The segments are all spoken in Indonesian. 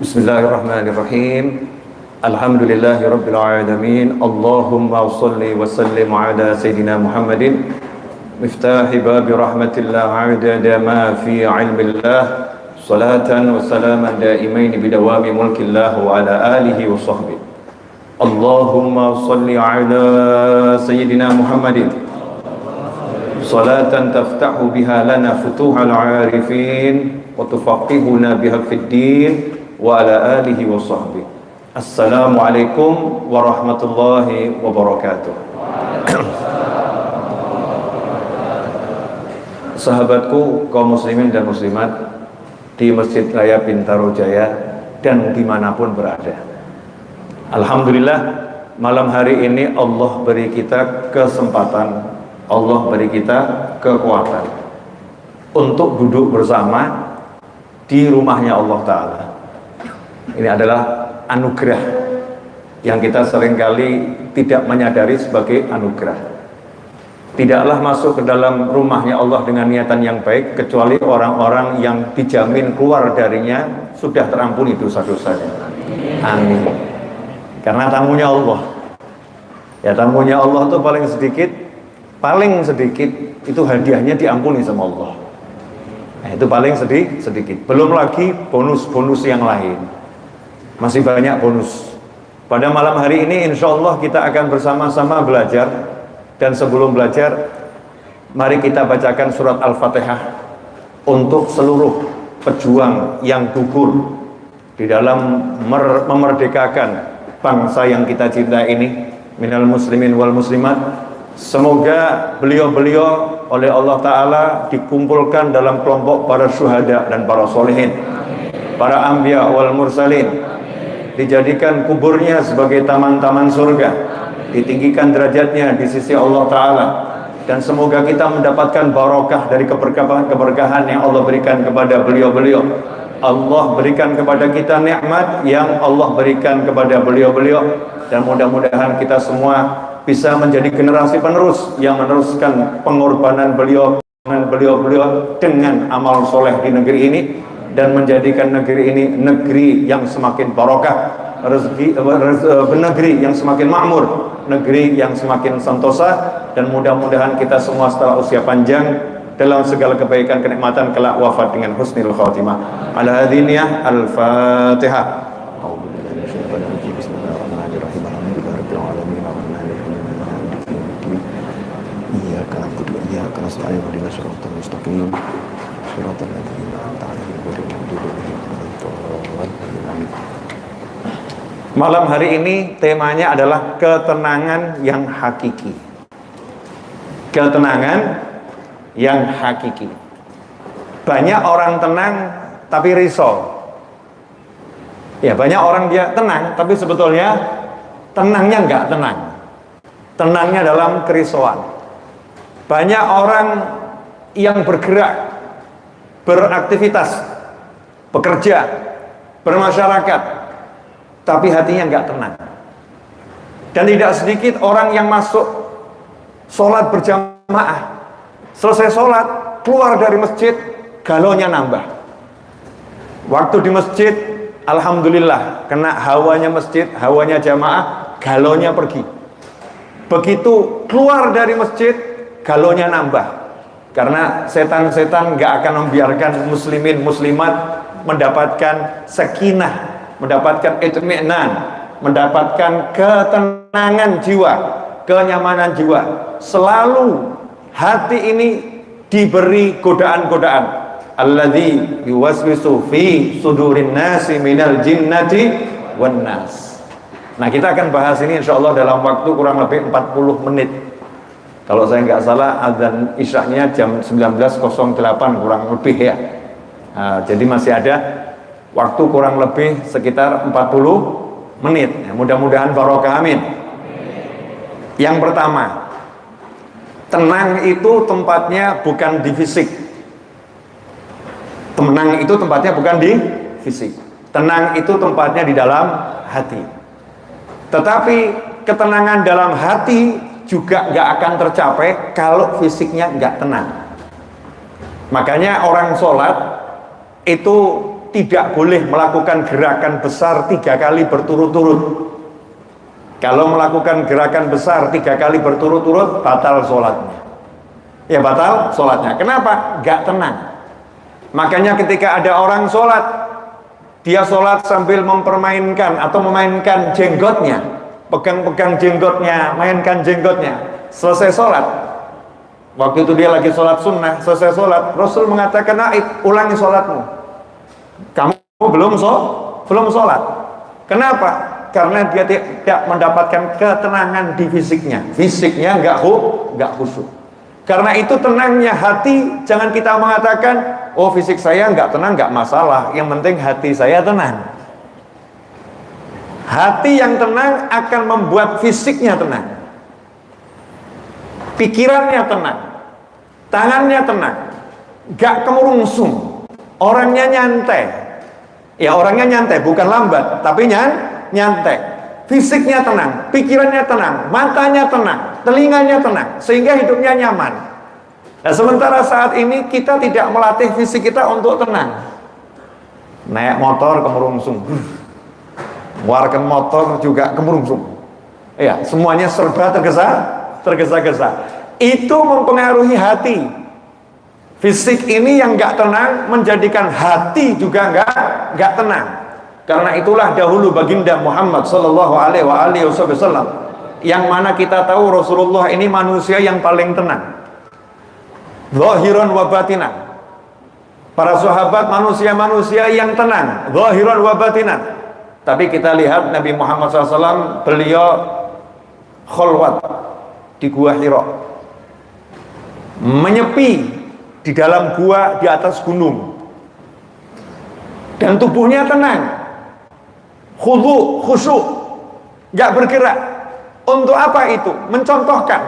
Bismillahirrahmanirrahim. Alhamdulillahi rabbil alamin. Allahumma salli wa sallim ala Sayyidina Muhammadin miftahi babi rahmatillah adada ma fi ilmillah. Salatan wa salaman daimain bidawami mulkillah wa ala alihi wa sahbihi. Allahumma salli ala Sayyidina Muhammadin salatan taftahu biha lana futuhal arifin wa tufaqihuna biha fid din wa ala alihi wa sahbihi. Assalamualaikum warahmatullahi wabarakatuh. Sahabatku kaum muslimin dan muslimat di Masjid Raya Bintaro Jaya dan dimanapun berada, alhamdulillah malam hari ini Allah beri kita kesempatan, Allah beri kita kekuatan untuk duduk bersama di rumahnya Allah Ta'ala. Ini adalah anugerah yang kita seringkali tidak menyadari sebagai anugerah. Tidaklah masuk ke dalam rumahnya Allah dengan niatan yang baik kecuali orang-orang yang dijamin keluar darinya sudah terampuni dosa-dosanya. Amin. Karena tamunya Allah. Ya, tamunya Allah itu paling sedikit itu hadiahnya diampuni sama Allah. Nah, itu paling sedikit. Belum lagi bonus-bonus yang lain. Masih banyak bonus. Pada malam hari ini insya Allah kita akan bersama-sama belajar. Dan sebelum belajar, mari kita bacakan surat Al-Fatihah untuk seluruh pejuang yang gugur di dalam memerdekakan bangsa yang kita cinta ini, minal muslimin wal muslimat. Semoga beliau-beliau oleh Allah Ta'ala dikumpulkan dalam kelompok para syuhada dan para solehin, para anbiya wal mursalin, dijadikan kuburnya sebagai taman-taman surga, ditinggikan derajatnya di sisi Allah Ta'ala, dan semoga kita mendapatkan barokah dari keberkahan yang Allah berikan kepada beliau-beliau. Allah berikan kepada kita nikmat yang Allah berikan kepada beliau-beliau, dan mudah-mudahan kita semua bisa menjadi generasi penerus yang meneruskan pengorbanan beliau dengan amal soleh di negeri ini, dan menjadikan negeri ini negeri yang semakin barokah, negeri yang semakin makmur, negeri yang semakin sentosa, dan mudah-mudahan kita semua setelah usia panjang dalam segala kebaikan kenikmatan kelak wafat dengan husnul khatimah. Ala hadiniyah al-Fatihah. Malam hari ini temanya adalah ketenangan yang hakiki. Ketenangan yang hakiki. Banyak orang tenang tapi risau. Ya, banyak orang dia tenang tapi sebetulnya tenangnya enggak tenang. Tenangnya dalam kerisauan. Banyak orang yang bergerak, beraktivitas, bekerja, bermasyarakat, tapi hatinya enggak tenang. Dan tidak sedikit orang yang masuk sholat berjamaah, selesai sholat, keluar dari masjid, galonya nambah. Waktu di masjid, alhamdulillah, kena hawanya masjid, hawanya jamaah, galonya pergi. Begitu keluar dari masjid, galonya nambah. Karena setan-setan gak akan membiarkan muslimin muslimat mendapatkan sakinah, mendapatkan itmi'nan, mendapatkan ketenangan jiwa, kenyamanan jiwa. Selalu hati ini diberi godaan-godaan. Alladzi yuwaswisu fi sudurin nasi minal jinnati wan nas. Nah, kita akan bahas ini insyaallah dalam waktu kurang lebih 40 menit. Kalau saya nggak salah azan isyaknya jam 19.08 kurang lebih ya. Nah, jadi masih ada waktu kurang lebih sekitar 40 menit. Ya, mudah-mudahan barokah, amin. Yang pertama, tenang itu tempatnya bukan di fisik. Tenang itu tempatnya bukan di fisik. Tenang itu tempatnya di dalam hati. Tetapi ketenangan dalam hati juga nggak akan tercapai kalau fisiknya nggak tenang. Makanya orang sholat itu tidak boleh melakukan gerakan besar 3 kali berturut-turut. Kalau melakukan gerakan besar 3 kali berturut-turut, batal sholatnya. Ya batal sholatnya. Kenapa? Gak tenang. Makanya ketika ada orang sholat, dia sholat sambil mempermainkan atau memainkan jenggotnya, pegang-pegang jenggotnya, mainkan jenggotnya. Selesai sholat, waktu itu dia lagi sholat sunnah, selesai sholat, Rasul mengatakan, ulangi sholatmu. Kamu belum sholat. Kenapa? Karena dia tidak mendapatkan ketenangan di fisiknya nggak khusyuk. Karena itu tenangnya hati, jangan kita mengatakan, oh fisik saya nggak tenang, nggak masalah, yang penting hati saya tenang. Hati yang tenang akan membuat fisiknya tenang, pikirannya tenang, tangannya tenang, nggak kemurungsung, orangnya nyantai. Ya orangnya nyantai, bukan lambat, tapi nyantai. Fisiknya tenang, pikirannya tenang, matanya tenang, telinganya tenang, sehingga hidupnya nyaman. Nah, sementara saat ini kita tidak melatih fisik kita untuk tenang. Naik motor kemurungsung, warga motor juga kemurungsung. Ya, semuanya serba tergesa-gesa. Itu mempengaruhi hati. Fisik ini yang nggak tenang menjadikan hati juga nggak tenang. Karena itulah dahulu baginda Muhammad sallallahu alaihi wasallam, yang mana kita tahu Rasulullah ini manusia yang paling tenang, zahiran wa batinan. Para sahabat manusia-manusia yang tenang, zahiran wa batinan. Tapi kita lihat Nabi Muhammad SAW, beliau khalwat di gua Hira, menyepi di dalam gua di atas gunung, dan tubuhnya tenang, khusyuk, gak bergerak. Untuk apa itu? Mencontohkan,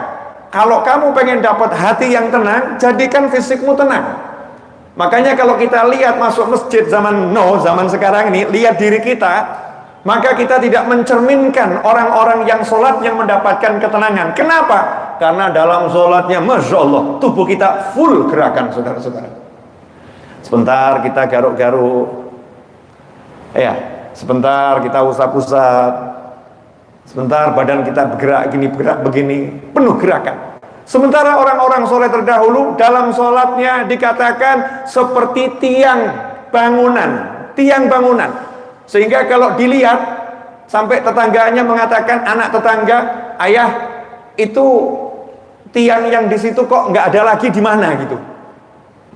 kalau kamu pengen dapat hati yang tenang, jadikan fisikmu tenang. Makanya kalau kita lihat masuk masjid zaman sekarang ini, lihat diri kita, maka kita tidak mencerminkan orang-orang yang sholat yang mendapatkan ketenangan. Kenapa? Karena dalam sholatnya, Masya Allah, tubuh kita full gerakan, saudara-saudara. Sebentar kita garuk-garuk, sebentar kita usap-usap, sebentar badan kita bergerak begini, penuh gerakan. Sementara orang-orang soleh terdahulu dalam sholatnya dikatakan seperti tiang bangunan, sehingga kalau dilihat sampai tetangganya mengatakan, anak tetangga, ayah itu tiang yang di situ kok nggak ada lagi, di mana gitu.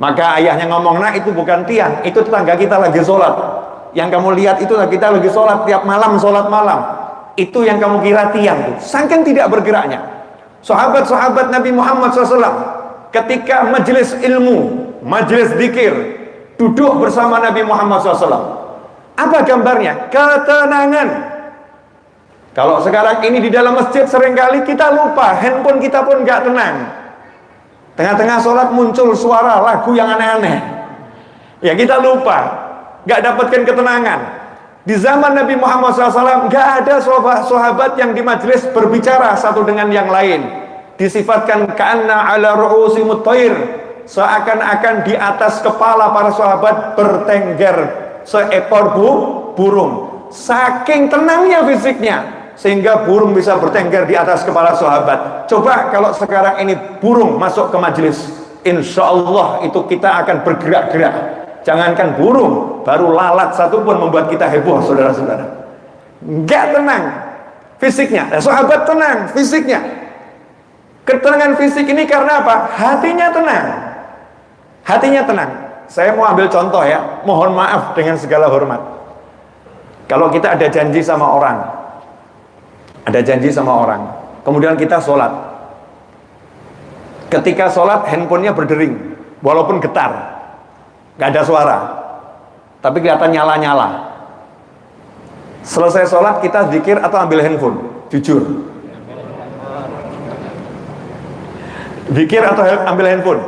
Maka ayahnya ngomong, nah itu bukan tiang, itu tetangga kita lagi sholat. Yang kamu lihat itu kita lagi sholat tiap malam, sholat malam. Itu yang kamu kira tiang. Saking tidak bergeraknya. Sahabat-sahabat Nabi Muhammad SAW ketika majelis ilmu, majelis zikir, duduk bersama Nabi Muhammad SAW, apa gambarnya? Ketenangan. Kalau sekarang ini di dalam masjid seringkali kita lupa, handphone kita pun gak tenang. Tengah-tengah sholat muncul suara lagu yang aneh-aneh. Ya kita lupa, gak dapatkan ketenangan. Di zaman Nabi Muhammad SAW gak ada sahabat yang di majelis berbicara satu dengan yang lain. Disifatkan ka'anna ala ru'usimut thair, seakan-akan di atas kepala para sahabat bertengger seekor burung. Saking tenangnya fisiknya, sehingga burung bisa bertengger di atas kepala sahabat. Coba kalau sekarang ini burung masuk ke majelis, insya Allah itu kita akan bergerak-gerak. Jangankan burung, baru lalat satu pun membuat kita heboh, saudara-saudara. Enggak tenang fisiknya. Sahabat tenang fisiknya. Ketenangan fisik ini karena apa? Hatinya tenang. Hatinya tenang. Saya mau ambil contoh ya, mohon maaf dengan segala hormat. Kalau kita ada janji sama orang, kemudian kita sholat. Ketika sholat, handphonenya berdering, walaupun getar. Gak ada suara, tapi kelihatan nyala-nyala. Selesai sholat kita zikir atau ambil handphone? Jujur, zikir atau ambil handphone?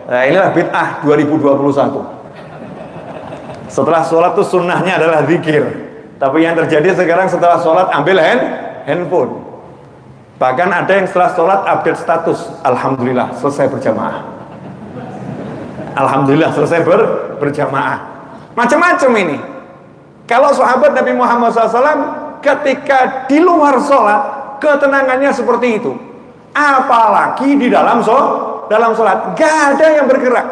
Nah inilah bid'ah 2021. Setelah sholat tuh sunnahnya adalah zikir, tapi yang terjadi sekarang setelah sholat ambil handphone. Bahkan ada yang setelah sholat update status, alhamdulillah selesai berjamaah. Alhamdulillah selesai berjamaah. Macam-macam ini. Kalau sahabat Nabi Muhammad SAW ketika di luar sholat ketenangannya seperti itu, apalagi di dalam sholat gak ada yang bergerak.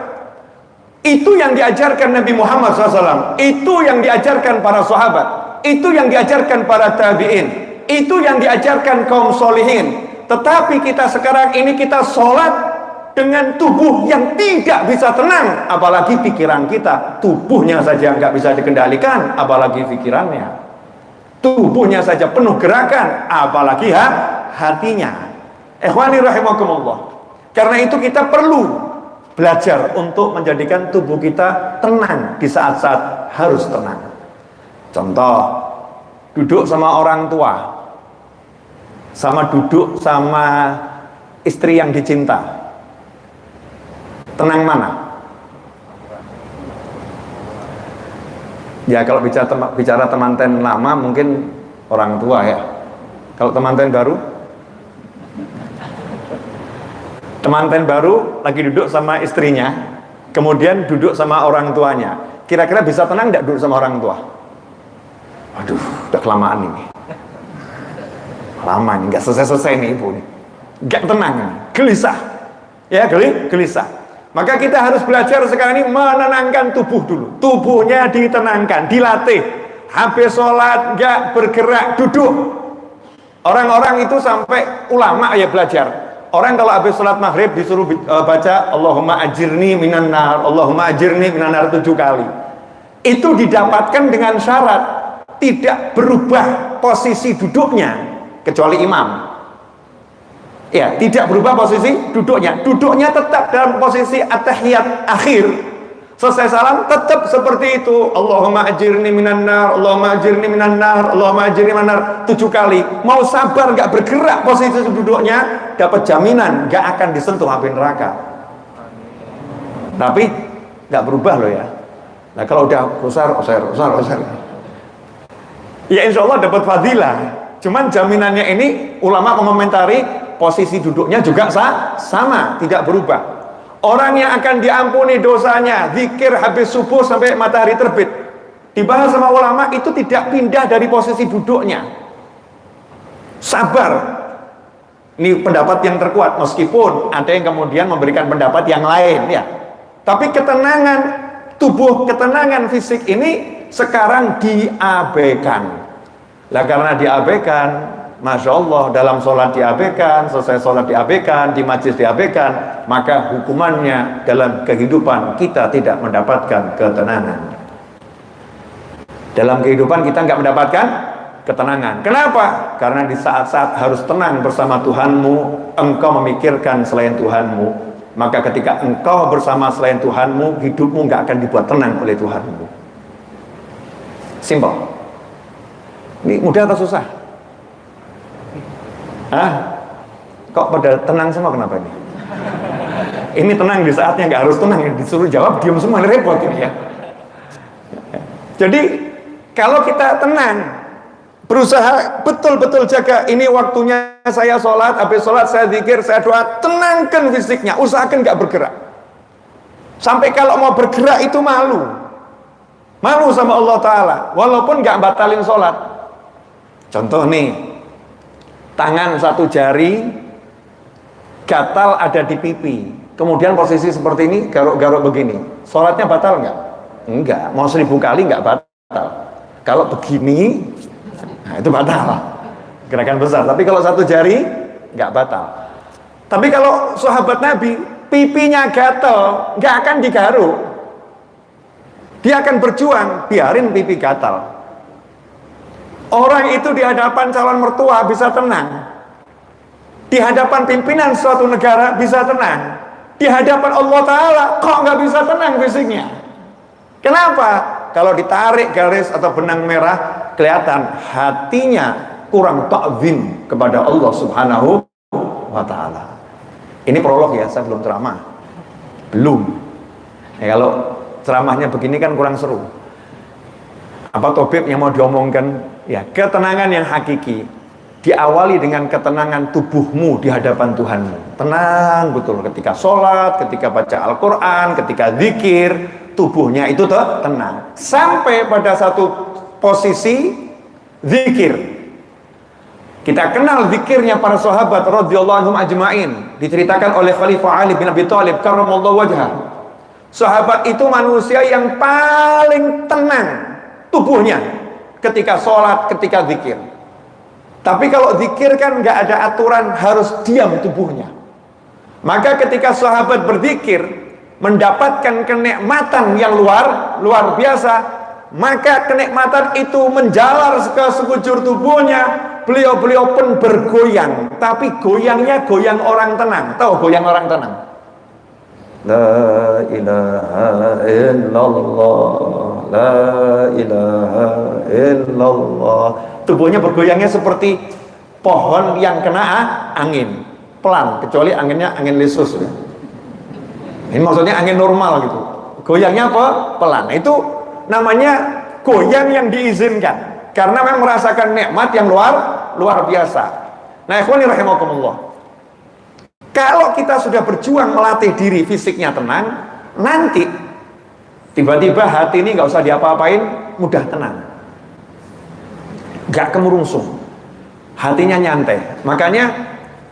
Itu yang diajarkan Nabi Muhammad SAW, itu yang diajarkan para sahabat, itu yang diajarkan para tabi'in, itu yang diajarkan kaum solihin. Tetapi kita sekarang ini kita sholat dengan tubuh yang tidak bisa tenang, apalagi pikiran kita. Tubuhnya saja nggak bisa dikendalikan, apalagi pikirannya. Tubuhnya saja penuh gerakan, apalagi hatinya. Ikhwani rahimakumullah. Karena itu kita perlu belajar untuk menjadikan tubuh kita tenang di saat-saat harus tenang. Contoh, duduk sama orang tua, sama duduk sama istri yang dicinta, tenang mana? Ya kalau bicara temanten lama mungkin orang tua ya. Kalau temanten baru? Temanten baru lagi duduk sama istrinya, kemudian duduk sama orang tuanya. Kira-kira bisa tenang tidak duduk sama orang tua? Waduh, udah kelamaan ini. Lama nih, nggak selesai-selesai nih ibu nih. Nggak tenang, gelisah. Ya, gelisah. Maka kita harus belajar sekarang ini menenangkan tubuh dulu. Tubuhnya ditenangkan, dilatih. Habis sholat gak bergerak, duduk. Orang-orang itu sampai ulama ya belajar. Orang kalau habis sholat maghrib disuruh baca Allahumma ajirni minan nar, Allahumma ajirni minan nar 7 kali. Itu didapatkan dengan syarat tidak berubah posisi duduknya kecuali imam. Ya, tidak berubah posisi duduknya. Duduknya tetap dalam posisi at-tahiyat akhir. Selesai salam tetap seperti itu. Allahumma ajirni minan nar, Allahumma ajirni minan nar, Allahumma ajirni minan nar 7 kali. Mau sabar gak bergerak posisi duduknya, dapat jaminan gak akan disentuh api neraka. Tapi gak berubah loh ya. Nah kalau udah usar. Ya insya Allah dapat fadilah. Cuman jaminannya ini ulama mengomentari posisi duduknya juga sama, tidak berubah. Orang yang akan diampuni dosanya zikir habis subuh sampai matahari terbit, dibahas sama ulama itu tidak pindah dari posisi duduknya. Sabar. Ini pendapat yang terkuat, meskipun ada yang kemudian memberikan pendapat yang lain ya. Tapi ketenangan tubuh, ketenangan fisik ini sekarang diabaikan. Lah karena diabaikan, Masya Allah, dalam sholat diabaikan, selesai sholat diabaikan, di majlis diabaikan, maka hukumannya dalam kehidupan kita tidak mendapatkan ketenangan. Dalam kehidupan kita nggak mendapatkan ketenangan. Kenapa? Karena di saat-saat harus tenang bersama Tuhanmu, engkau memikirkan selain Tuhanmu. Maka ketika engkau bersama selain Tuhanmu, hidupmu nggak akan dibuat tenang oleh Tuhanmu. Simple. Ini mudah atau susah? Kok pada tenang semua, kenapa ini? Ini tenang di saatnya nggak harus tenang, disuruh jawab diam semua, ini repot ini ya. Jadi kalau kita tenang, berusaha betul-betul jaga, ini waktunya saya sholat, habis sholat saya zikir, saya doa, tenangkan fisiknya, usahakan nggak bergerak. Sampai kalau mau bergerak itu malu sama Allah Ta'ala, walaupun nggak batalin sholat. Contoh nih, tangan satu jari gatal ada di pipi, kemudian posisi seperti ini, garuk-garuk begini, sholatnya batal nggak? Enggak, mau 1000 kali nggak batal. Kalau begini, nah itu batal, gerakan besar. Tapi kalau satu jari nggak batal. Tapi kalau sahabat Nabi, pipinya gatal, nggak akan digaruk, dia akan berjuang, biarin pipi gatal. Orang itu di hadapan calon mertua bisa tenang, di hadapan pimpinan suatu negara bisa tenang, di hadapan Allah Ta'ala kok nggak bisa tenang fisiknya. Kenapa? Kalau ditarik garis atau benang merah, kelihatan hatinya kurang ta'zim kepada Allah Subhanahu wa Ta'ala. Ini prolog ya, saya belum ceramah. Belum. Ya, kalau ceramahnya begini kan kurang seru. Apa topik yang mau diomongkan? Ya, ketenangan yang hakiki diawali dengan ketenangan tubuhmu di hadapan Tuhanmu. Tenang betul ketika sholat, ketika baca Al-Quran, ketika zikir, tubuhnya itu tenang. Sampai pada satu posisi zikir. Kita kenal zikirnya para sahabat radhiyallahu anhum ajmain, diceritakan oleh Khalifah Ali bin Abi Thalib karramallahu wajhah. Sahabat itu manusia yang paling tenang tubuhnya ketika sholat, ketika zikir. Tapi kalau zikir kan nggak ada aturan harus diam tubuhnya. Maka ketika sahabat berzikir mendapatkan kenikmatan yang luar biasa, maka kenikmatan itu menjalar ke sekujur tubuhnya. Beliau pun bergoyang, tapi goyangnya goyang orang tenang. Tahu goyang orang tenang? La ilaha illallah, la ilaha illallah. Tubuhnya bergoyangnya seperti pohon yang kena angin, pelan, kecuali anginnya angin lesus ya. Ini maksudnya angin normal gitu. Goyangnya apa? Pelan. Itu namanya goyang yang diizinkan karena memang merasakan nikmat yang luar biasa. Nah, ikhwani rahimakumullah. Kalau kita sudah berjuang melatih diri fisiknya tenang, nanti tiba-tiba hati ini nggak usah diapa-apain, mudah tenang, nggak kemurungsung, hatinya nyantai. Makanya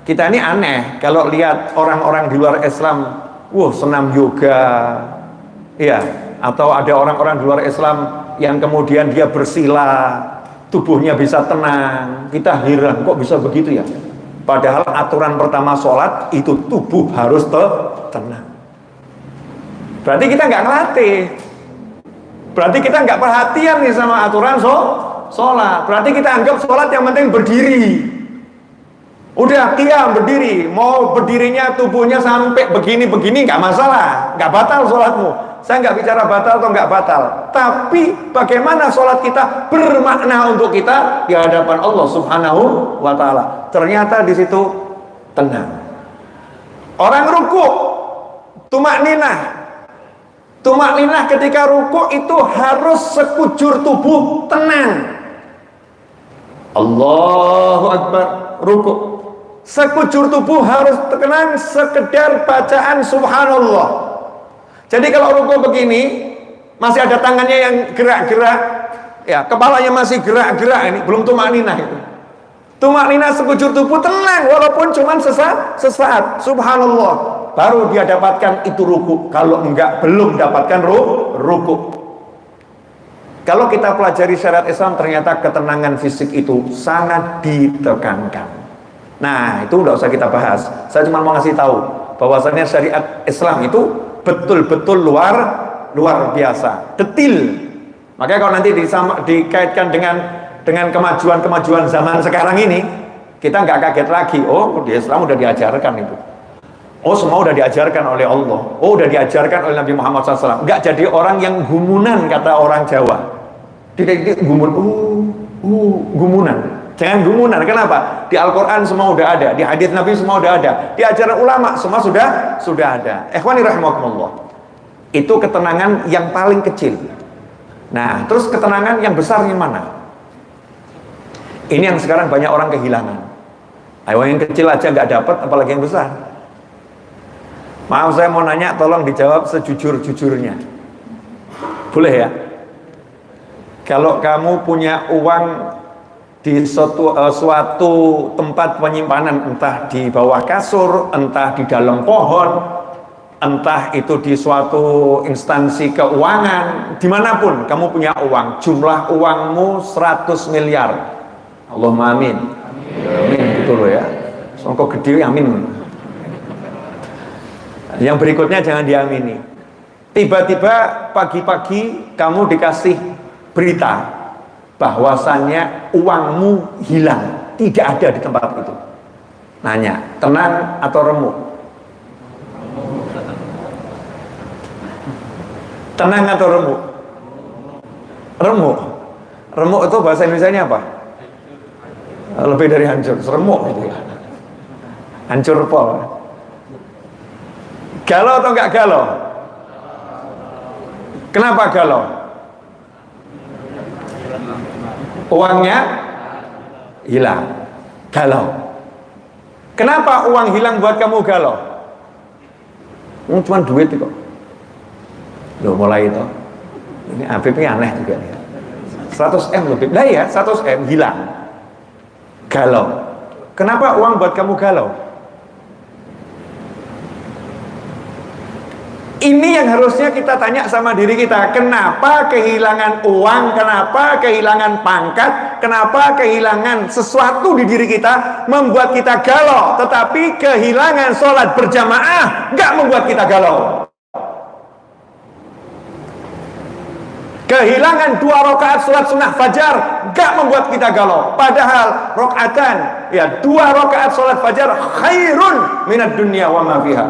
kita ini aneh kalau lihat orang-orang di luar Islam, senam yoga, ya, atau ada orang-orang di luar Islam yang kemudian dia bersila, tubuhnya bisa tenang. Kita heran kok bisa begitu ya. Padahal aturan pertama sholat itu tubuh harus tenang. Berarti kita nggak ngelatih. Berarti kita nggak perhatian nih sama aturan sholat. Berarti kita anggap sholat yang penting berdiri. Udah qiyam berdiri, mau berdirinya tubuhnya sampai begini-begini nggak masalah, nggak batal sholatmu. Saya nggak bicara batal atau nggak batal, tapi bagaimana sholat kita bermakna untuk kita di hadapan Allah Subhanahu wa Ta'ala. Ternyata di situ tenang. Orang ruku, tumak ninah ketika ruku itu harus sekujur tubuh tenang. Allahu Akbar, ruku. Sekujur tubuh harus tenang, sekedar bacaan subhanallah. Jadi kalau ruku begini, masih ada tangannya yang gerak-gerak, ya, kepalanya masih gerak-gerak, ini belum tumak ninah itu. Tumak ninah sekujur tubuh tenang, walaupun cuma sesaat, subhanallah, baru dia dapatkan itu ruku. Kalau enggak, belum dapatkan ruku. Kalau kita pelajari syariat Islam, ternyata ketenangan fisik itu sangat ditekankan. Nah, itu udah usah kita bahas. Saya cuma mau ngasih tahu bahwasanya syariat Islam itu betul-betul luar biasa, detil. Makanya kalau nanti dikaitkan dengan kemajuan zaman sekarang ini, kita nggak kaget lagi. Oh, di Islam udah diajarkan itu. Oh, semua udah diajarkan oleh Allah. Oh, udah diajarkan oleh Nabi Muhammad SAW. Nggak jadi orang yang gumunan, kata orang Jawa. Tidak gumunan. Jangan gumunan. Kenapa? Di Al-Quran semua udah ada, di hadits Nabi semua udah ada, di ajaran ulama semua sudah ada. Ikhwani rahimakumullah. Itu ketenangan yang paling kecil. Nah, terus ketenangan yang besar yang mana? Ini yang sekarang banyak orang kehilangan. Ayo, yang kecil aja nggak dapat, apalagi yang besar. Maaf, saya mau nanya, tolong dijawab sejujur-jujurnya. Boleh ya? Kalau kamu punya uang di suatu tempat penyimpanan, entah di bawah kasur, entah di dalam pohon, entah itu di suatu instansi keuangan, dimanapun kamu punya uang, jumlah uangmu 100 miliar. Allahumma amin. Amin, gitu loh ya. Songkok gede, amin. Yang berikutnya jangan diamini. Tiba-tiba pagi-pagi kamu dikasih berita bahwasannya uangmu hilang, tidak ada di tempat itu. Nanya, tenang atau remuk? Tenang atau remuk? Remuk. Remuk itu bahasa Indonesianya apa? Lebih dari hancur, remuk gitu ya. Hancur pol. Galau atau enggak galau? Kenapa galau? Uangnya hilang, galau. Kenapa uang hilang buat kamu galau? Cuma duit kok. Loh mulai itu. Ini Habib ini aneh juga ya. 100M lebih. Lah ya, 100M hilang. Galau. Kenapa uang buat kamu galau? Ini yang harusnya kita tanya sama diri kita. Kenapa kehilangan uang? Kenapa kehilangan pangkat? Kenapa kehilangan sesuatu di diri kita membuat kita galau? Tetapi kehilangan sholat berjamaah nggak membuat kita galau. Kehilangan 2 rakaat sholat sunnah fajar nggak membuat kita galau. Padahal rakaatan, ya 2 rakaat sholat fajar khairun minad dunya wa ma fiha.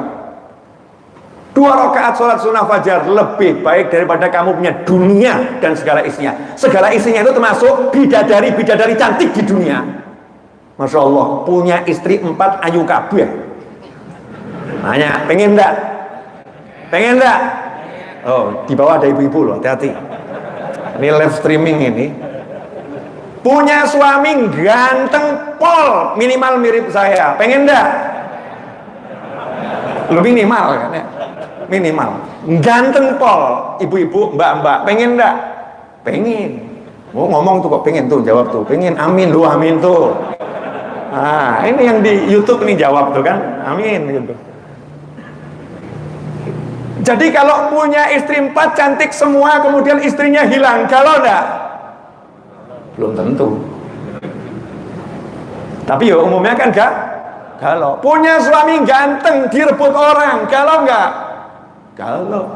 2 rakaat sholat sunnah fajar lebih baik daripada kamu punya dunia dan segala isinya. Segala isinya itu termasuk bidadari-bidadari cantik di dunia. Masya Allah, punya istri 4 ayu kabeh. Nanya, pengen enggak? Pengen enggak? Oh, di bawah ada ibu-ibu loh, hati-hati. Ini live streaming ini. Punya suami ganteng pol, minimal mirip saya. Pengen enggak? Lu minimal kan ya? Minimal ganteng pol, ibu-ibu, mbak-mbak, pengen enggak? Pengen. Oh, ngomong tuh kok pengen tuh, jawab tuh, pengen, amin lu, amin tuh. Ah, ini yang di YouTube nih jawab tuh kan, amin gitu. Jadi kalau punya istri 4 cantik semua, kemudian istrinya hilang, galau enggak? Belum tentu. Tapi ya umumnya kan enggak galau. Punya suami ganteng direbut orang, galau enggak? Galau.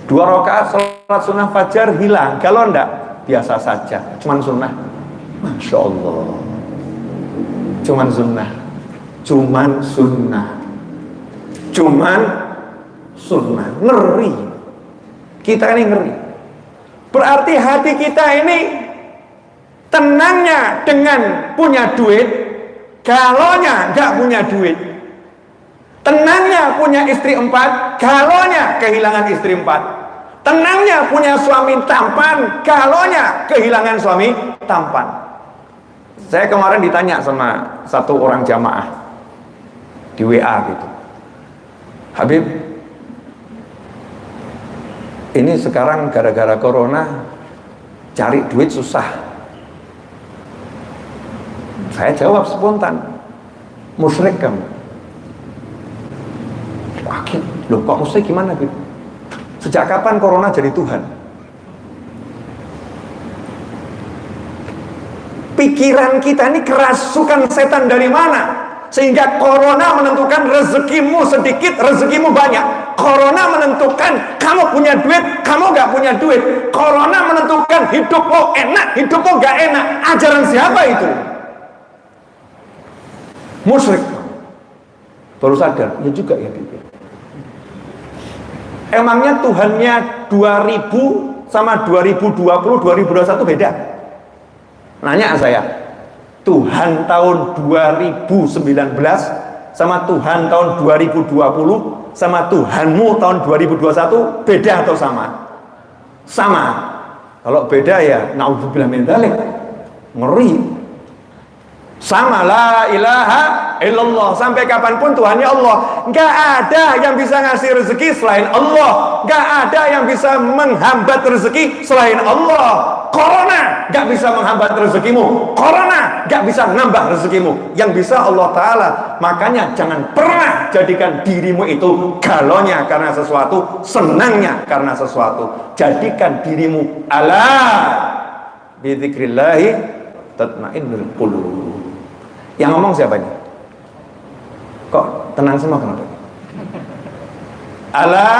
2 rakaat sholat sunnah fajar hilang, galau enggak? Biasa saja, cuman sunnah. Masya Allah, cuman sunnah, cuman sunnah, cuman sunnah. Ngeri, kita ini ngeri. Berarti hati kita ini tenangnya dengan punya duit, galaunya enggak punya duit. Tenangnya punya istri 4, galaunya kehilangan istri 4. Tenangnya punya suami tampan, galaunya kehilangan suami tampan. Saya kemarin ditanya sama satu orang jamaah di WA gitu, Habib, ini sekarang gara-gara corona cari duit susah. Saya jawab spontan, musyrik kamu. Loh kok musyrik gimana gitu? Sejak kapan corona jadi Tuhan? Pikiran kita ini kerasukan setan dari mana? Sehingga corona menentukan rezekimu sedikit, rezekimu banyak. Corona menentukan kamu punya duit, kamu gak punya duit. Corona menentukan hidupmu enak, hidupmu gak enak. Ajaran siapa itu? Musyrik. Baru sadar, ya juga ya gitu. Emangnya Tuhannya 2000 sama 2020, 2021 beda? Nanya saya. Tuhan tahun 2019 sama Tuhan tahun 2020 sama Tuhanmu tahun 2021 beda atau sama? Sama. Kalau beda ya naudzubillah min dzalik. Ngeri. Sama, la ilaha illallah. Sampai kapanpun Tuhannya Allah. Nggak ada yang bisa ngasih rezeki selain Allah. Nggak ada yang bisa menghambat rezeki selain Allah. Corona nggak bisa menghambat rezekimu. Corona nggak bisa nambah rezekimu. Yang bisa Allah Ta'ala. Makanya jangan pernah jadikan dirimu itu galaunya karena sesuatu, senangnya karena sesuatu. Jadikan dirimu ala bidzikrillahi tatmainnul qulub. Yang ngomong siapa ini? Kok tenang semua kenapa? Ala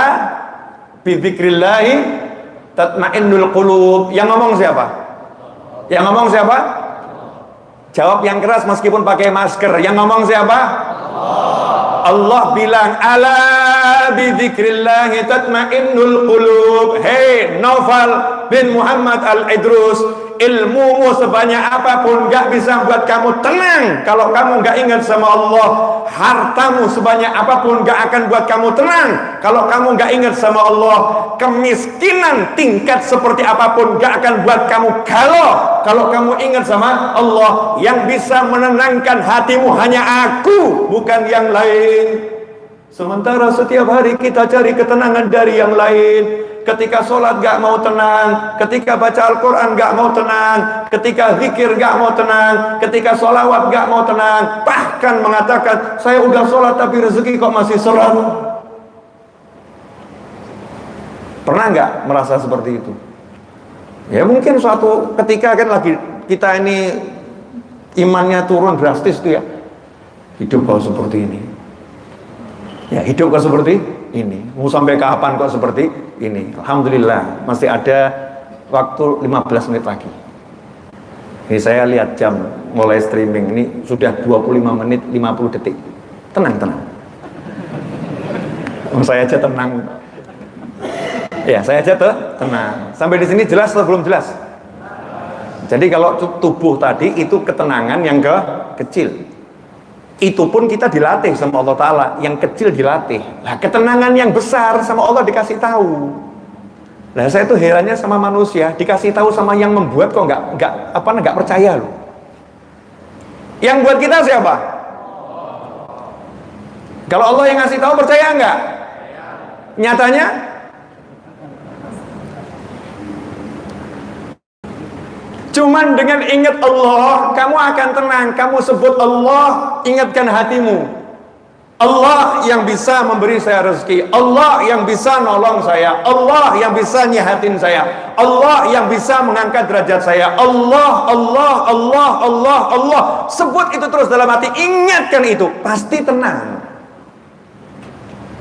bidzikrillahi tatmainnul qulub. Yang ngomong siapa? Yang ngomong siapa? Jawab yang keras meskipun pakai masker. Yang ngomong siapa? Allah bilang ala bidzikrillahi tatmainnul qulub. Hei Naufal bin Muhammad Al-Idrus, ilmumu sebanyak apapun gak bisa buat kamu tenang kalau kamu gak ingat sama Allah. Hartamu sebanyak apapun gak akan buat kamu tenang kalau kamu gak ingat sama Allah. Kemiskinan tingkat seperti apapun gak akan buat kamu galau kalau kamu ingat sama Allah. Yang bisa menenangkan hatimu hanya aku, bukan yang lain. Sementara setiap hari kita cari ketenangan dari yang lain. Ketika sholat gak mau tenang, ketika baca Al-Quran gak mau tenang, ketika zikir gak mau tenang, ketika sholawat gak mau tenang, bahkan mengatakan saya udah sholat tapi rezeki kok masih sholat. Pernah gak merasa seperti itu? Ya mungkin suatu ketika kan lagi kita ini imannya turun drastis tuh ya, hidup kok seperti ini, ya hidup kok seperti ini, mau sampai kapan kok seperti ini. Alhamdulillah masih ada waktu 15 menit lagi. Ini saya lihat jam mulai streaming ini sudah 25 menit 50 detik. Tenang. Saya aja tenang. Ya saya aja tenang. Sampai di sini jelas atau belum jelas? Jadi kalau tubuh tadi itu ketenangan yang kecil. Itu pun kita dilatih sama Allah Ta'ala. Yang kecil dilatih. Nah ketenangan yang besar sama Allah dikasih tahu. Nah saya tuh herannya sama manusia, dikasih tahu sama yang membuat kok nggak percaya loh. Yang buat kita siapa? Kalau Allah yang ngasih tahu percaya nggak? Nyatanya cuman dengan ingat Allah, kamu akan tenang. Kamu sebut Allah, ingatkan hatimu. Allah yang bisa memberi saya rezeki, Allah yang bisa nolong saya, Allah yang bisa nyehatin saya, Allah yang bisa mengangkat derajat saya. Allah. Sebut itu terus dalam hati, ingatkan itu, pasti tenang.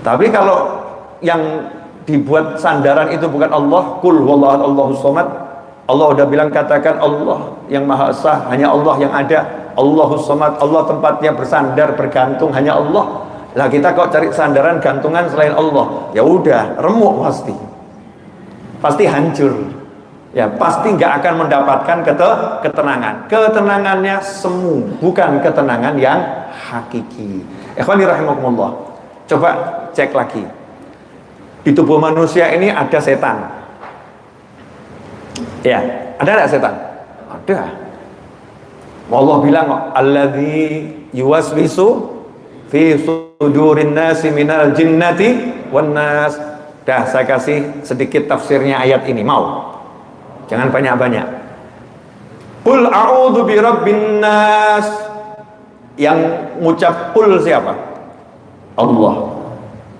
Tapi kalau yang dibuat sandaran itu bukan Allah, qul huwallahu Allahus samad. Allah udah bilang katakan Allah yang Maha Esa, hanya Allah yang ada. Allahus samad, Allah tempatnya bersandar, bergantung hanya Allah. Lah kita kok cari sandaran gantungan selain Allah, ya udah remuk pasti hancur. Ya pasti nggak akan mendapatkan ketenangan. Ketenangannya semu, bukan ketenangan yang hakiki. Ikhwani rahimakumullah. Coba cek lagi. Di tubuh manusia ini ada setan. Ya, ada nggak setan? Ada. Allah bilang, alladzi yuwaswisu fi sudurin nasi minal jinnati wan nas. Dah saya kasih sedikit tafsirnya ayat ini, mau? Jangan banyak-banyak. Qul a'udzu birabbin nas. Yang ngucap qul siapa? Allah.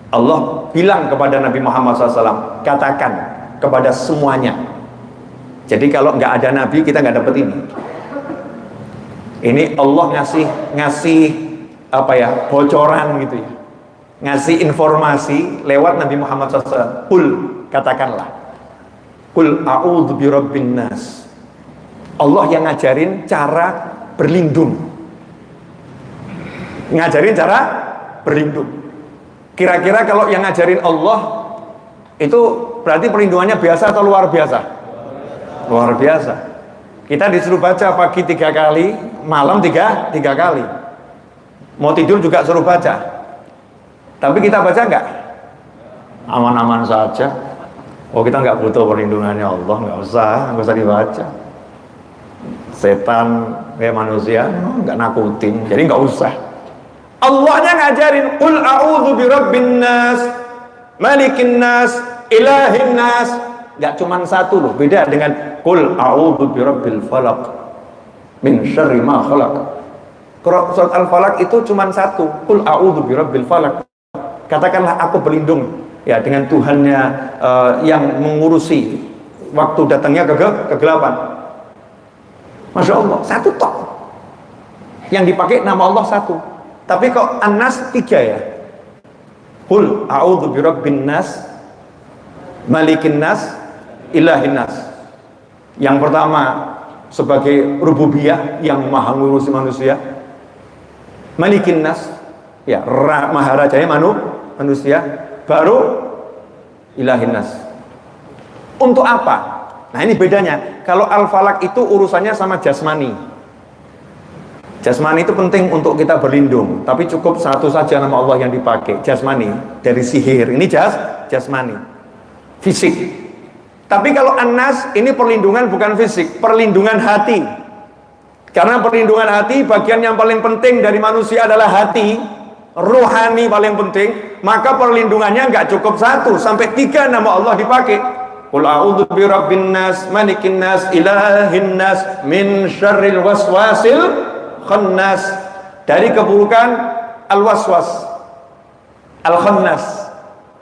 Allah bilang kepada Nabi Muhammad SAW, katakan kepada semuanya. Jadi kalau nggak ada Nabi, kita nggak dapat ini. Ini Allah ngasih apa ya, bocoran gitu ya, ngasih informasi lewat Nabi Muhammad SAW. Qul, katakanlah, qul a'udzu birabbin nas. Allah yang ngajarin cara berlindung, ngajarin cara berlindung. Kira-kira kalau yang ngajarin Allah itu berarti perlindungannya biasa atau luar biasa? Luar biasa. Kita disuruh baca pagi 3 kali, malam 3 kali. Mau tidur juga suruh baca. Tapi kita baca nggak? Aman-aman saja. Oh kita nggak butuh perlindungannya Allah, nggak usah dibaca. Setan kayak manusia nggak nakutin, jadi nggak usah. Allahnya ngajarin, qul a'udzu birabbin nas, malikin nas, ilahin nas. Nggak cuma satu loh, beda dengan qul a'udzu birabbil falaq min syarri ma khalaq. Surat Al-Falaq itu cuma satu, qul a'udzu birabbil falaq. Katakanlah aku berlindung ya dengan Tuhannya yang mengurusi waktu datangnya kegelapan. Masya Allah, satu tok. Yang dipakai nama Allah satu. Tapi kok An-Nas 3 ya? Qul a'udzu birabbin nas, malikin nas, ilahin nas. Yang pertama sebagai rububiyah yang maha ngurusi manusia, malikin nas ya maharajanya manusia, baru ilahin nas. Untuk apa? Nah ini bedanya. Kalau Al-Falaq itu urusannya sama jasmani. Jasmani itu penting untuk kita berlindung, tapi cukup satu saja nama Allah yang dipakai, jasmani. Dari sihir, ini jasmani, fisik. Tapi kalau An-Nas, ini perlindungan bukan fisik, perlindungan hati. Karena perlindungan hati, bagian yang paling penting dari manusia adalah hati. rohani paling penting, maka perlindungannya nggak cukup 1 sampai 3 nama Allah dipakai. Qul a'udzu birabbin nas, malikin nas, ilahin nas, min syarril waswasil khannas. Dari keburukan al-waswas al-khannas.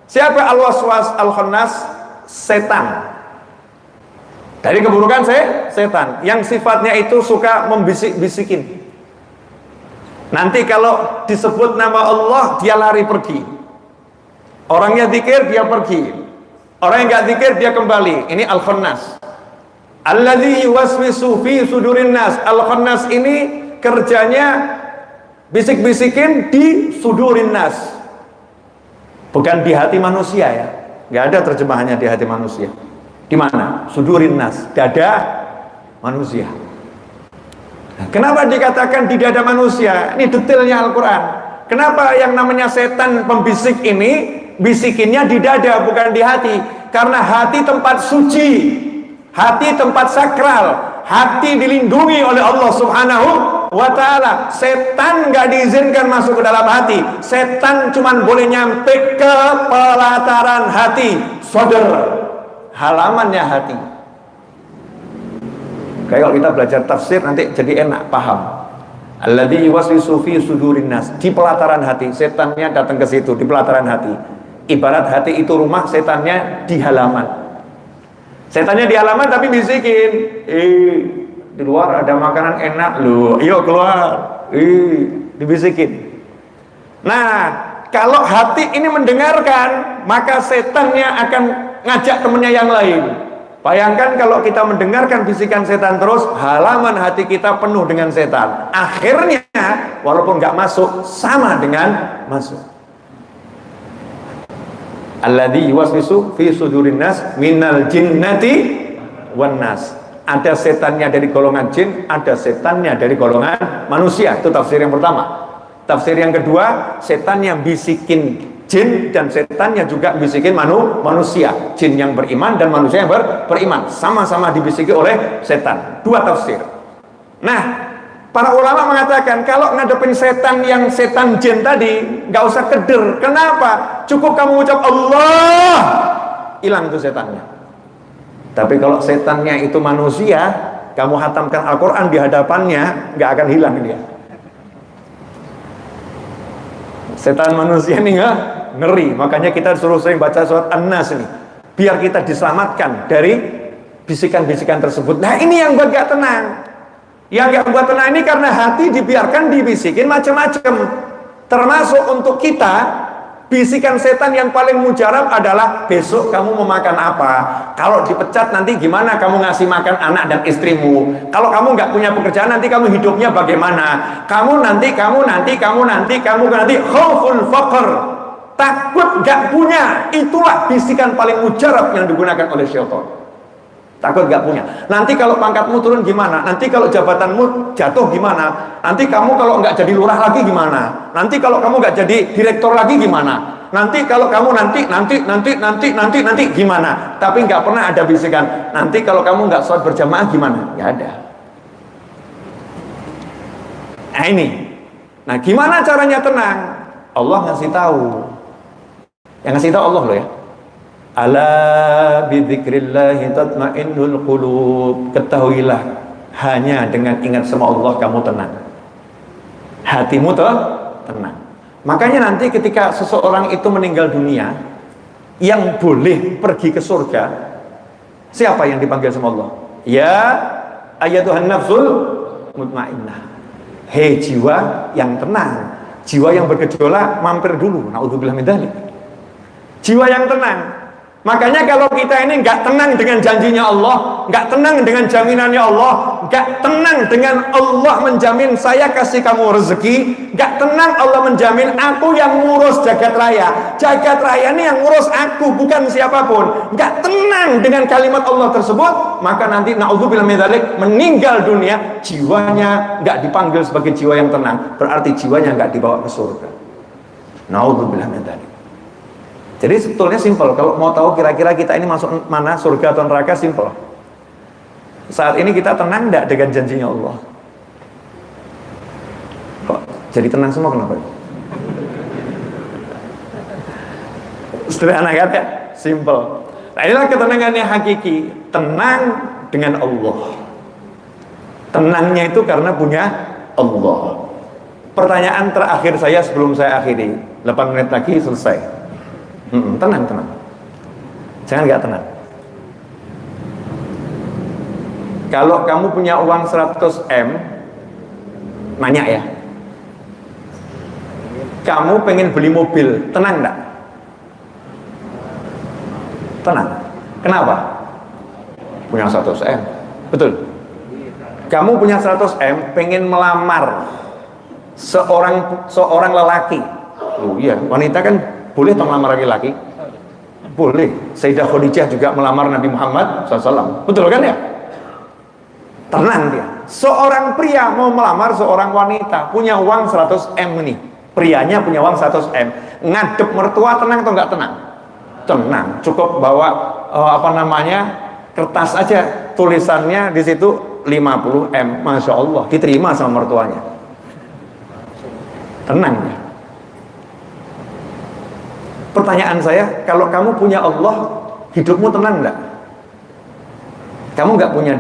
Siapa al-waswas al-khannas? Setan. Dari keburukan setan yang sifatnya itu suka membisik-bisikin. Nanti kalau disebut nama Allah, dia lari pergi. Orangnya zikir, dia pergi. Orang yang nggak zikir, dia kembali. Ini al-khannas. Alladzi yuwaswisu fi sudurin nas. Al-khannas ini kerjanya bisik-bisikin di sudurin nas. Bukan di hati manusia ya. Nggak ada terjemahannya di hati manusia. Di mana? Sudurin nas, dada manusia. Nah, kenapa dikatakan di dada manusia? Ini detailnya Al-Quran. Kenapa yang namanya setan pembisik ini bisikinnya di dada bukan di hati? Karena hati tempat suci, hati tempat sakral, hati dilindungi oleh Allah Subhanahu wa ta'ala. Setan gak diizinkan masuk ke dalam hati. Setan cuman boleh nyampe ke pelataran hati, sodor, halamannya hati. Kayak kalau kita belajar tafsir nanti jadi enak paham. Alladzi yuwaswisu fi sudurin nas, di pelataran hati. Setannya datang ke situ, di pelataran hati. Ibarat hati itu rumah, setannya di halaman. Setannya di halaman tapi bisikin, di luar ada makanan enak loh, yuk keluar, dibisikin. Nah, kalau hati ini mendengarkan, maka setannya akan ngajak temennya yang lain. Bayangkan kalau kita mendengarkan bisikan setan terus, halaman hati kita penuh dengan setan. Akhirnya, walaupun nggak masuk, sama dengan masuk. Alladzi yuwaswisu fi sudurin nas minal jinnati wan nas. Ada setannya dari golongan jin, ada setannya dari golongan manusia. Itu tafsir yang pertama. Tafsir yang kedua, setannya bisikin jin dan setannya juga bisikin manusia. Jin yang beriman dan manusia yang beriman sama-sama dibisiki oleh setan. Dua tafsir. Nah, para ulama mengatakan kalau ngadepin setan yang setan jin tadi nggak usah keder. Kenapa? Cukup kamu ucap Allah, hilang itu setannya. Tapi kalau setannya itu manusia, kamu hatamkan Al-Quran di hadapannya, nggak akan hilang dia. Setan manusia ini nggak ngeri, makanya kita suruh sering baca surat An-Nas ini, biar kita diselamatkan dari bisikan-bisikan tersebut. Nah ini yang buat gak tenang. Yang gak buat tenang ini karena hati dibiarkan dibisikin macam-macam. Termasuk untuk kita, bisikan setan yang paling mujarab adalah besok kamu mau makan apa, kalau dipecat nanti gimana kamu ngasih makan anak dan istrimu, kalau kamu nggak punya pekerjaan nanti kamu hidupnya bagaimana, kamu nanti khauful faqr, takut nggak punya. Itulah bisikan paling mujarab yang digunakan oleh syaitan. Takut nggak punya. Nanti kalau pangkatmu turun gimana? Nanti kalau jabatanmu jatuh gimana? Nanti kamu kalau nggak jadi lurah lagi gimana? Nanti kalau kamu nggak jadi direktur lagi gimana? Nanti kalau kamu nanti gimana? Tapi nggak pernah ada bisikan. Nanti kalau kamu nggak sholat berjamaah gimana? Nggak ada. Nah ini. Nah gimana caranya tenang? Allah ngasih tahu. Yang ngasih tahu Allah loh ya. Ala bidzikrillahi tatmainnul qulub. Ketahuilah, hanya dengan ingat sama Allah kamu tenang. Hatimu tenang. Makanya nanti ketika seseorang itu meninggal dunia, yang boleh pergi ke surga siapa yang dipanggil sama Allah? Ya ayyatuhan nafsul mutmainnah. Hei jiwa yang tenang, jiwa yang bergejolak mampir dulu. Naudzubillah min dzalik. Jiwa yang tenang. Makanya kalau kita ini nggak tenang dengan janjinya Allah, nggak tenang dengan jaminannya Allah, nggak tenang dengan Allah menjamin saya kasih kamu rezeki, nggak tenang Allah menjamin aku yang ngurus jagat raya. Jagat raya ini yang ngurus aku, bukan siapapun. Nggak tenang dengan kalimat Allah tersebut, maka nanti naudzubillah min dzalik, meninggal dunia, jiwanya nggak dipanggil sebagai jiwa yang tenang, berarti jiwanya nggak dibawa ke surga. Naudzubillah min dzalik. Jadi sebetulnya simpel. Kalau mau tahu kira-kira kita ini masuk mana, surga atau neraka, simpel. Saat ini kita tenang tidak dengan janjinya Allah? Kok jadi tenang semua, kenapa? Sederhana kan ya? Simple. Nah inilah ketenangan yang hakiki. Tenang dengan Allah. Tenangnya itu karena punya Allah. Pertanyaan terakhir saya sebelum saya akhiri. 8 menit lagi selesai. Tenang. Jangan nggak tenang. Kalau kamu punya uang 100 M, nanya ya, kamu pengen beli mobil, tenang enggak? Tenang. Kenapa? Punya 100 M. Betul. Kamu punya 100 M, pengen melamar seorang lelaki. Oh iya, wanita kan boleh melamar laki-laki? Boleh. Sayyidah Khadijah juga melamar Nabi Muhammad SAW. Betul kan ya? Tenang dia. Seorang pria mau melamar seorang wanita, punya uang 100 M nih. Prianya punya uang 100 M. Ngadep mertua tenang atau enggak tenang? Tenang. Cukup bawa kertas aja, tulisannya di situ 50 M. Masya Allah, diterima sama mertuanya. Tenang ya. Pertanyaan saya, kalau kamu punya Allah, hidupmu tenang enggak? Kamu enggak punya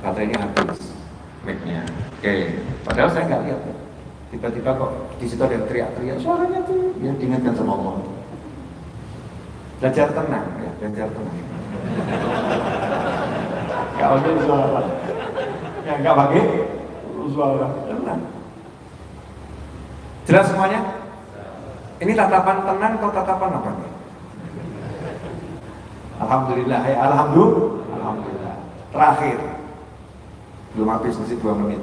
baterainya habis, mic-nya. Oke, padahal saya nggak lihat. Tiba-tiba kok di situ ada yang teriak-teriak, suaranya tuh yang diingatkan sama Allah. Belajar tenang, ya, belajar tenang. Gak ada suara, ya nggak pakai suara, tenang. Jelas semuanya? Ini tatapan tenang atau tatapan apa nih? Alhamdulillah, ya alhamdulillah. Terakhir, belum habis masih 2 menit.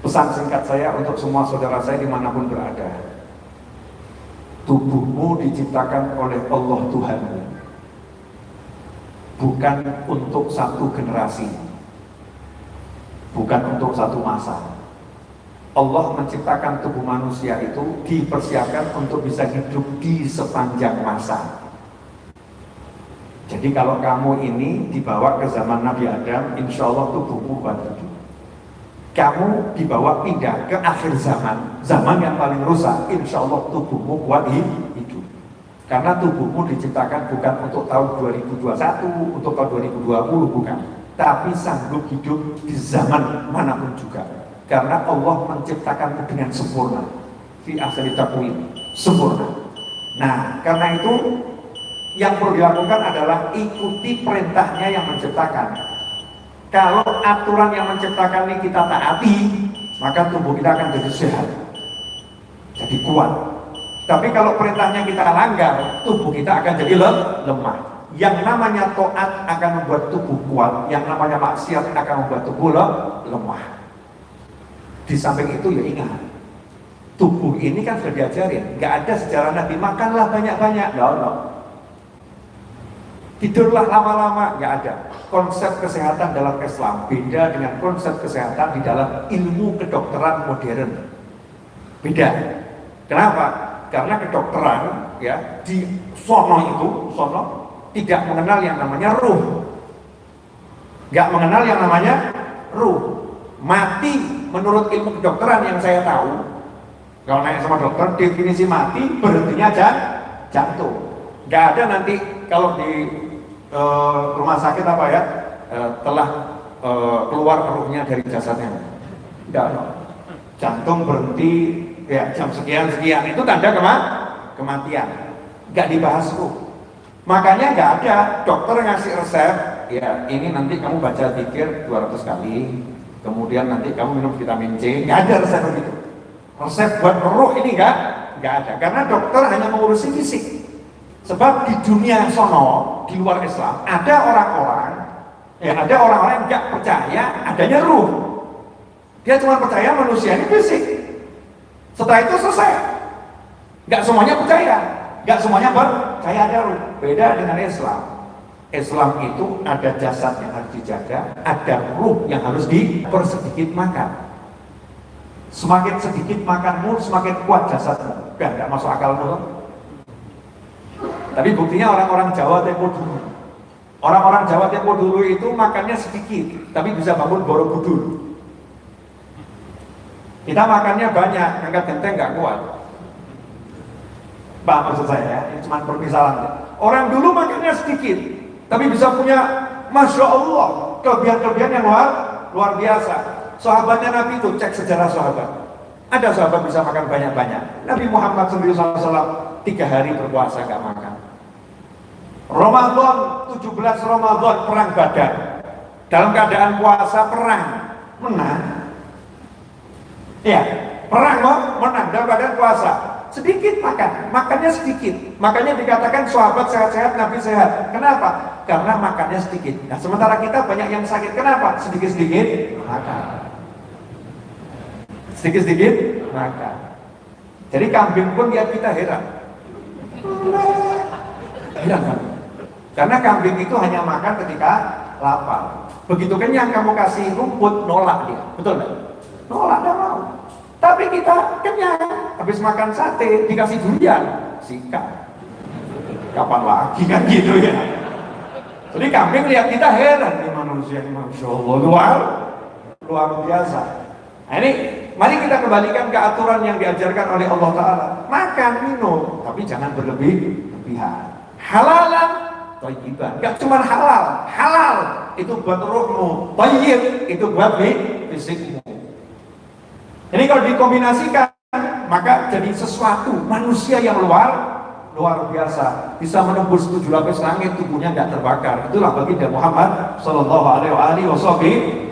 Pesan singkat saya untuk semua saudara saya dimanapun berada. Tubuhmu diciptakan oleh Allah Tuhanmu, bukan untuk satu generasi, bukan untuk satu masa. Allah menciptakan tubuh manusia itu dipersiapkan untuk bisa hidup di sepanjang masa. Jadi kalau kamu ini dibawa ke zaman Nabi Adam, insya Allah tubuhmu kuat hidup. Kamu dibawa pindah ke akhir zaman yang paling rusak, insya Allah tubuhmu kuat hidup. Karena tubuhmu diciptakan bukan untuk tahun 2021, untuk tahun 2020, bukan. Tapi sanggup hidup di zaman manapun juga. Karena Allah menciptakanmu dengan sempurna. Fi ahsani taqwim, sempurna. Nah, karena itu yang perlu dilakukan adalah ikuti perintahnya yang menciptakan. Kalau aturan yang menciptakan ini kita taati, maka tubuh kita akan jadi sehat, jadi kuat. Tapi kalau perintahnya kita langgar, tubuh kita akan jadi lemah. Yang namanya taat akan membuat tubuh kuat, yang namanya maksiat akan membuat tubuh lemah. Di samping itu ya ingat, tubuh ini kan sudah diajarin, nggak ada sejarah Nabi makanlah banyak-banyak, no. Tidurlah lama-lama, nggak ada. Konsep kesehatan dalam Islam beda dengan konsep kesehatan di dalam ilmu kedokteran modern. Beda. Kenapa? Karena kedokteran ya di sono tidak mengenal yang namanya ruh, nggak mengenal yang namanya ruh. Mati menurut ilmu kedokteran yang saya tahu, kalau nanya sama dokter, definisi mati berhentinya jantung. Nggak ada nanti kalau di rumah sakit apa ya telah keluar ruhnya dari jasadnya. Nggak, jantung berhenti ya jam sekian itu tanda kematian. Nggak dibahas ruh. Makanya nggak ada dokter ngasih resep ya ini nanti kamu baca zikir 200 kali, kemudian nanti kamu minum vitamin C. Nggak ada resep begitu. Resep buat ruh ini nggak ada, karena dokter hanya mengurusi fisik. Sebab di dunia sono, di luar Islam, ada orang-orang yang nggak percaya adanya ruh. Dia cuma percaya manusia ini fisik. Setelah itu selesai. Nggak semuanya percaya, nggak semuanya percaya ada ruh. Beda dengan Islam. Islam itu ada jasad yang harus dijaga, ada ruh yang harus dipersedikit makan. Semakin sedikit makanmu, semakin kuat jasadmu. Nggak masuk akalmu. Tapi buktinya orang-orang Jawa Tempo dulu. Orang-orang Jawa Tempo dulu itu makannya sedikit, tapi bisa bangun Borobudur. Kita makannya banyak, angkat genteng nggak kuat. Pak, maksud saya ya, ini cuma permisalan. Orang dulu makannya sedikit, tapi bisa punya, Masya Allah, kelebihan-kelebihan yang luar biasa. Sahabatnya Nabi itu, cek sejarah sahabat. Ada sahabat bisa makan banyak-banyak. Nabi Muhammad SAW 3 hari berpuasa nggak makan. Ramadan 17 Ramadan perang Badar. Dalam keadaan puasa perang menang. Ya, perang menang dalam keadaan puasa. Sedikit makannya sedikit. Makanya dikatakan sahabat sehat-sehat, Nabi sehat. Kenapa? Karena makannya sedikit. Nah, sementara kita banyak yang sakit. Kenapa? Sedikit-sedikit makan. Sedikit-sedikit makan. Jadi kambing pun lihat kita heran. Heran kan? Karena kambing itu hanya makan ketika lapar. Begitu kenyang kamu kasih rumput, nolak dia. Betul nggak? Nolak, nggak mau. Tapi kita kenyang, habis makan sate, dikasih durian, sikat. Kapan lagi kan gitu ya? Jadi kambing lihat kita heran, nih manusia ini Masya Allah, luar biasa. Nah ini, mari kita kembalikan ke aturan yang diajarkan oleh Allah Ta'ala. Makan, minum, tapi jangan berlebihan. Halalan, thayyiban. Gak cuma halal, itu buat ruhmu, thayyib itu buat fisikmu. Ini kalau dikombinasikan maka jadi sesuatu manusia yang luar biasa, bisa menembus 7 lapis langit, tubuhnya nggak terbakar. Itulah baginda Muhammad Sallallahu Alaihi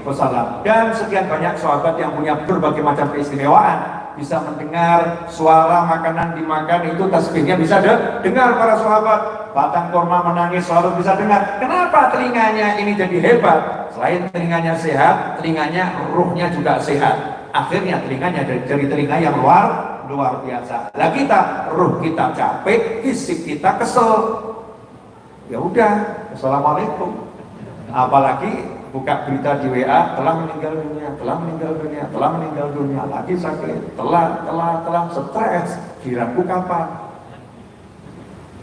Wasallam. Dan sekian banyak sahabat yang punya berbagai macam keistimewaan, bisa mendengar suara makanan dimakan, itu tasbihnya bisa dengar para sahabat. Batang kurma menangis selalu bisa dengar. Kenapa telinganya ini jadi hebat? Selain telinganya sehat, telinganya ruhnya juga sehat. Akhirnya telinganya dari telinga yang luar biasa. Lah kita, ruh kita capek, fisik kita kesel. Ya udah, assalamualaikum. Apalagi buka berita di WA, telah meninggal dunia, lagi sakit, telah stres, kiraku kapan?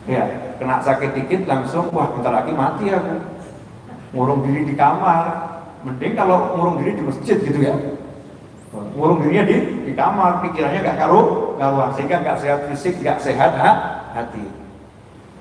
Ya, kena sakit dikit langsung, wah bentar lagi mati aku. Ngurung diri di kamar. Mending kalau ngurung diri di masjid gitu ya. Ngurung dirinya di kamar, pikirannya gak karuan, sehingga gak sehat fisik, gak sehat hati.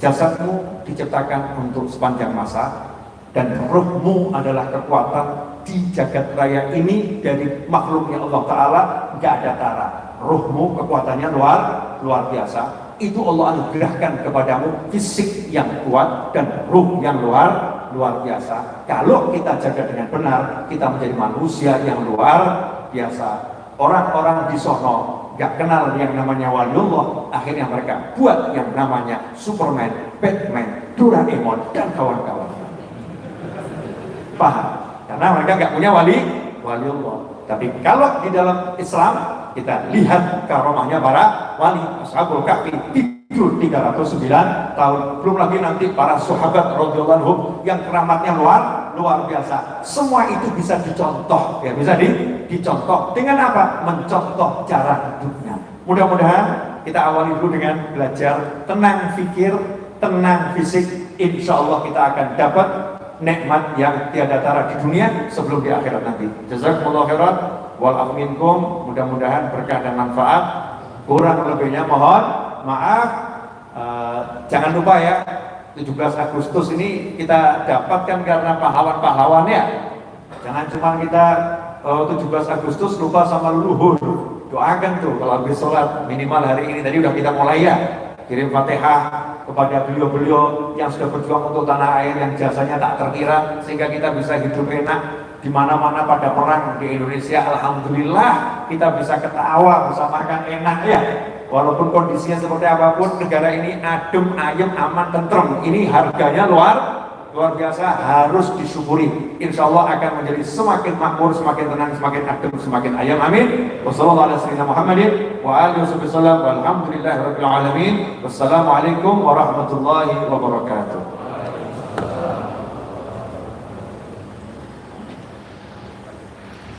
Jasadmu diciptakan untuk sepanjang masa, dan ruhmu adalah kekuatan di jagat raya ini dari makhluknya Allah Ta'ala, gak ada tara. Ruhmu kekuatannya luar biasa. Itu Allah anugerahkan kepadamu fisik yang kuat dan ruh yang luar biasa. Kalau kita jaga dengan benar, kita menjadi manusia yang luar biasa. Orang-orang di sono gak kenal yang namanya waliullah, akhirnya mereka buat yang namanya Superman, Batman, Doraemon, dan kawan-kawan. Paham? Karena mereka gak punya waliullah. Tapi kalau di dalam Islam, kita lihat karomahnya para wali. Ashabul Kahfi tidur 309 tahun. Belum lagi nanti para sahabat radhiyallahu anhum yang keramatnya luar biasa. Semua itu bisa dicontoh, ya, bisa dicontoh dengan apa? Mencontoh cara hidupnya. Mudah-mudahan kita awali dulu dengan belajar tenang fikir, tenang fisik. Insya Allah kita akan dapat nikmat yang tiada tara di dunia sebelum di akhirat nanti. Jazakumullah khairan wal afu minkum. Mudah-mudahan berkah dan manfaat. Kurang lebihnya mohon maaf. Jangan lupa ya, 17 Agustus ini kita dapatkan karena pahlawan-pahlawan ya. Jangan cuma kita 17 Agustus lupa sama leluhur. Doakan tuh kalau habis sholat minimal hari ini, tadi udah kita mulai ya, kirim Fatihah kepada beliau-beliau yang sudah berjuang untuk tanah air yang jasanya tak terkira, sehingga kita bisa hidup enak di mana-mana. Pada perang di Indonesia, alhamdulillah kita bisa ketawa, bisa makan enak ya. Walaupun kondisinya seperti apapun, negara ini adem, ayem, aman, tentrem. Ini harganya luar biasa, harus disyukuri. Insya Allah akan menjadi semakin makmur, semakin tenang, semakin adem, semakin ayem. Amin. Wassalamualaikum warahmatullahi wabarakatuh.